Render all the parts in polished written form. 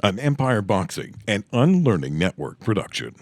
an Empire Boxing and Unlearning Network production.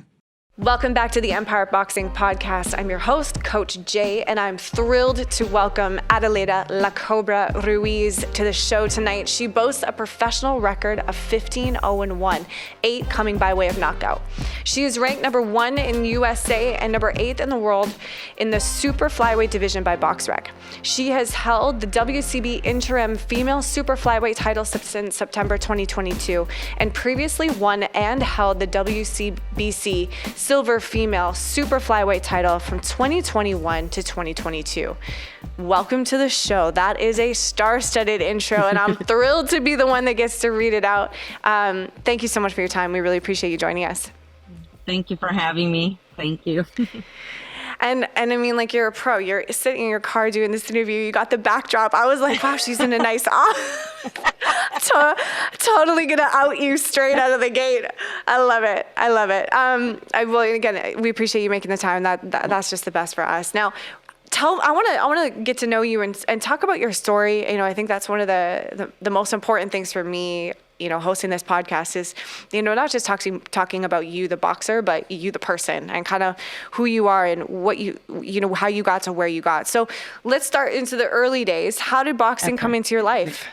Welcome back to the Empire Boxing Podcast. I'm your host, Coach Jay, and I'm thrilled to welcome Adelaida La Cobra Ruiz to the show tonight. She boasts a professional record of 15-0-1, 8 coming by way of knockout. She is ranked number 1 in USA and number 8 in the world in the super flyweight division by BoxRec. She has held the WCB interim female super flyweight title since September 2022 and previously won and held the WCBC silver female super flyweight title from 2021 to 2022. Welcome to the show. That is a star-studded intro, and I'm thrilled to be the one that gets to read it out. Thank you so much for your time. We really appreciate you joining us. Thank you for having me. Thank you. And I mean, like, you're a pro. You're sitting in your car doing this interview. You got the backdrop. I was like, wow, she's in a nice office. Totally gonna out you straight out of the gate. I love it. Again, we appreciate you making the time. That's just the best for us. Now, I want to get to know you and talk about your story. You know, I think that's one of the most important things for me. You know, hosting this podcast is, you know, not just talking about you, the boxer, but you, the person, and kind of who you are and what you know, how you got to where you got. So let's start into the early days. How did boxing come into your life?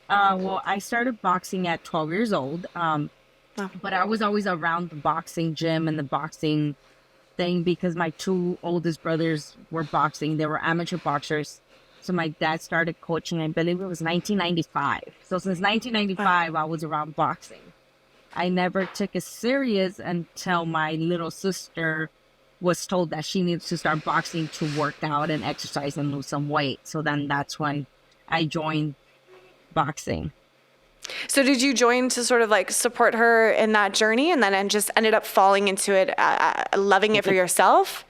Well, I started boxing at 12 years old, but I was always around the boxing gym and the boxing thing because my two oldest brothers were boxing. They were amateur boxers. So my dad started coaching, I believe it was 1995. So since 1995, I was around boxing. I never took it serious until my little sister was told that she needed to start boxing to work out and exercise and lose some weight. So then that's when I joined boxing. So did you join to sort of like support her in that journey and then just ended up falling into it, loving it for yourself?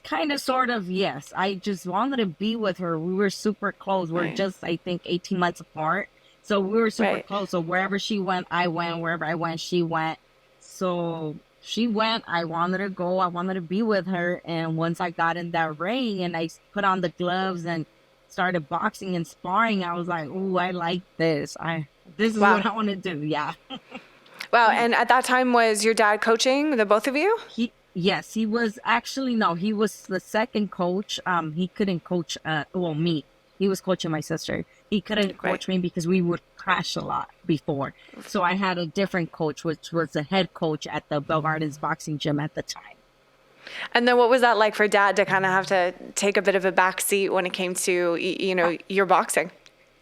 Kind of, sort of, yes. I just wanted to be with her. We were super close. We're just, I think, 18 months apart. So we were super close. So wherever she went, I went. Wherever I went, she went. So she went. I wanted to go. I wanted to be with her. And once I got in that ring and I put on the gloves and started boxing and sparring, I was like, ooh, I like this. This is what I want to do. Yeah. Wow. And at that time, was your dad coaching the both of you? Yes, he was actually, no, he was the second coach. He couldn't coach, me. He was coaching my sister. He couldn't coach me because we would crash a lot before. So I had a different coach, which was the head coach at the Bell Gardens boxing gym at the time. And then what was that like for dad to kind of have to take a bit of a back seat when it came to, you know, your boxing?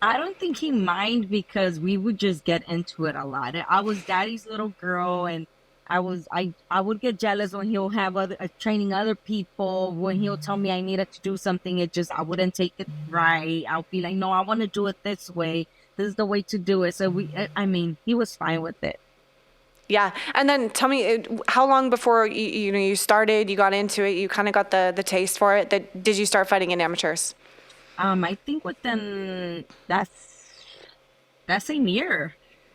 I don't think he minded because we would just get into it a lot. I was daddy's little girl and I would get jealous when he'll have training other people. When he'll tell me I needed to do something, I wouldn't take it right. I'll be like, no, I want to do it this way. This is the way to do it. So he was fine with it. Yeah. And then tell me, how long before you started, you got into it, you kind of got the taste for it, did you start fighting in amateurs? I think within that same year.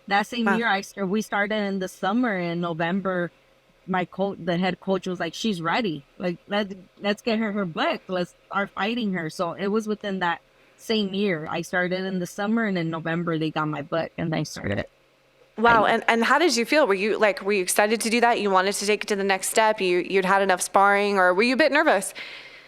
That same year, we started in the summer. In November, the head coach was like, she's ready. Like, let's get her book. Let's start fighting her. So it was within that same year. I started in the summer, and in November, they got my book, and I started it. Wow. And how did you feel? Were you excited to do that? You wanted to take it to the next step? You'd had enough sparring, or were you a bit nervous?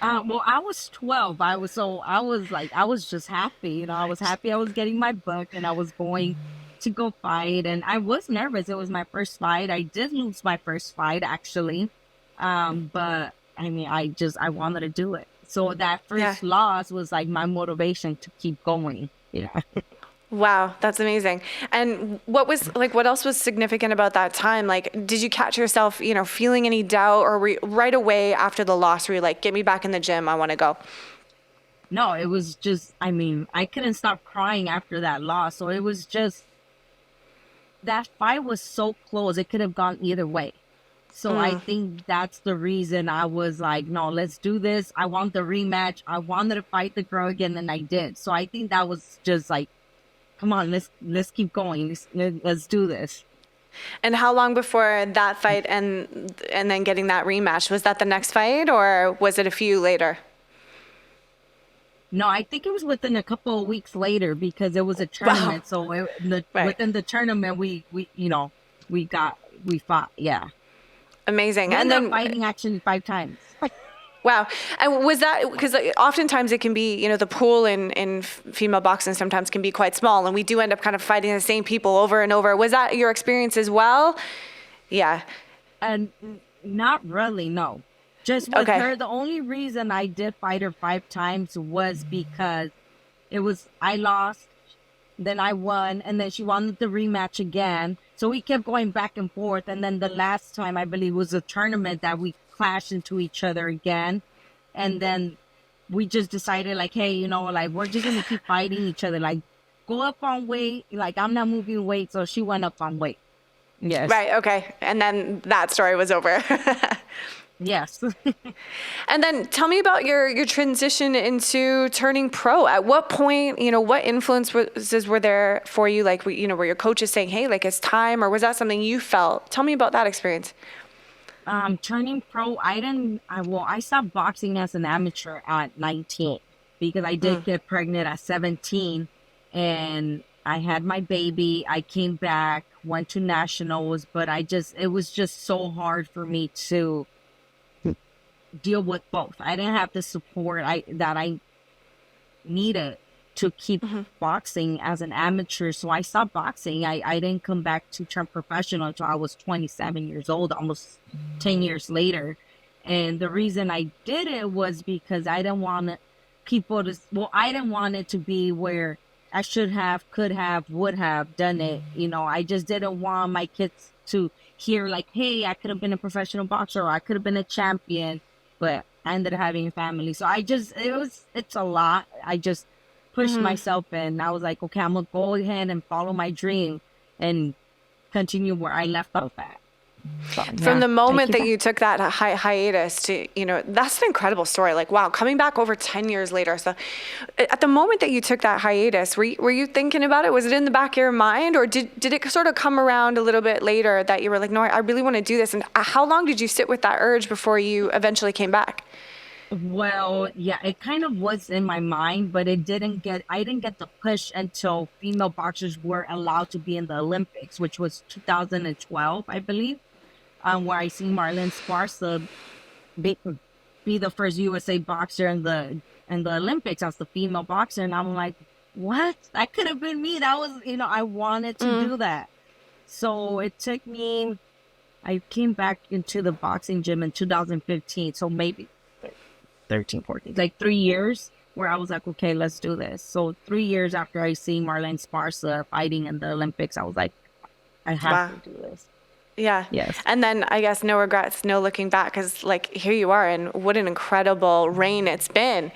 Well, I was 12. I was just happy. You know, I was happy I was getting my book, and I was going to go fight, and I was nervous. It was my first fight. I did lose my first fight actually, but I wanted to do it. So that first loss was like my motivation to keep going. Yeah. Wow, that's amazing. And what else was significant about that time? Like, did you catch yourself, you know, feeling any doubt, or were you, right away after the loss, were you like, get me back in the gym, I want to go? No, it was just, I couldn't stop crying after that loss. So it was just, that fight was so close. It could have gone either way. So I think that's the reason I was like, no, let's do this. I want the rematch. I wanted to fight the girl again, and I did. So I think that was just like, come on, let's keep going. Let's do this. And how long before that fight and then getting that rematch? Was that the next fight, or was it a few later? No, I think it was within a couple of weeks later because it was a Wow. tournament. So Right. within the tournament, we fought. Yeah. Amazing. We And ended up then, fighting actually 5 times. wow. And was that because oftentimes it can be, the pool in female boxing sometimes can be quite small, and we do end up kind of fighting the same people over and over. Was that your experience as well? Yeah. And not really, no. Just with Okay. her, the only reason I did fight her 5 times was because I lost, then I won, and then she wanted the rematch again. So we kept going back and forth. And then the last time, I believe, was a tournament that we clashed into each other again. And then we just decided, like, hey, like, we're just going to keep fighting each other. Like, go up on weight. Like, I'm not moving weight. So she went up on weight. Yes. Right. Okay. And then that story was over. Yes. And then tell me about your transition into turning pro. At what point, what influences were there for you? Like, were your coaches saying, hey, like it's time, or was that something you felt? Tell me about that experience. Turning pro, I stopped boxing as an amateur at 19 because I did get pregnant at 17 and I had my baby. I came back, went to nationals, but it was just so hard for me to deal with both. I didn't have the support that I needed to keep boxing as an amateur. So I stopped boxing. I didn't come back to turn professional until I was 27 years old, almost 10 years later. And the reason I did it was because I didn't want I didn't want it to be where I should have, could have, would have done it. I just didn't want my kids to hear like, hey, I could have been a professional boxer, or I could have been a champion, but I ended up having a family. So it's a lot. I just pushed myself and I was like, okay, I'm going to go ahead and follow my dream and continue where I left off at. So, From the moment that you took that hiatus to, that's an incredible story. Like, wow, coming back over 10 years later. So at the moment that you took that hiatus, were you thinking about it? Was it in the back of your mind, or did it sort of come around a little bit later that you were like, no, I really want to do this? And how long did you sit with that urge before you eventually came back? Well, yeah, it kind of was in my mind, but I didn't get the push until female boxers were allowed to be in the Olympics, which was 2012, I believe, where I seen Marlene Sparsa be the first USA boxer in the Olympics as the female boxer. And I'm like, what? That could have been me. That was, I wanted to do that. So it took me, I came back into the boxing gym in 2015. So maybe 13, 14, like 3 years where I was like, okay, let's do this. So 3 years after I seen Marlene Sparsa fighting in the Olympics, I was like, I have to do this. Yeah. Yes. And then I guess no regrets, no looking back, because like here you are, and what an incredible reign it's been.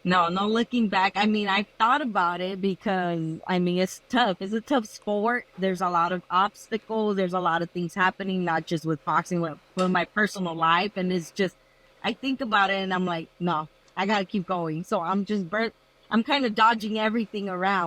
No looking back. I mean, I've thought about it because, I mean, it's tough. It's a tough sport. There's a lot of obstacles. There's a lot of things happening, not just with boxing, but with my personal life. And it's just, I think about it and I'm like, no, I got to keep going. So I'm kind of dodging everything around.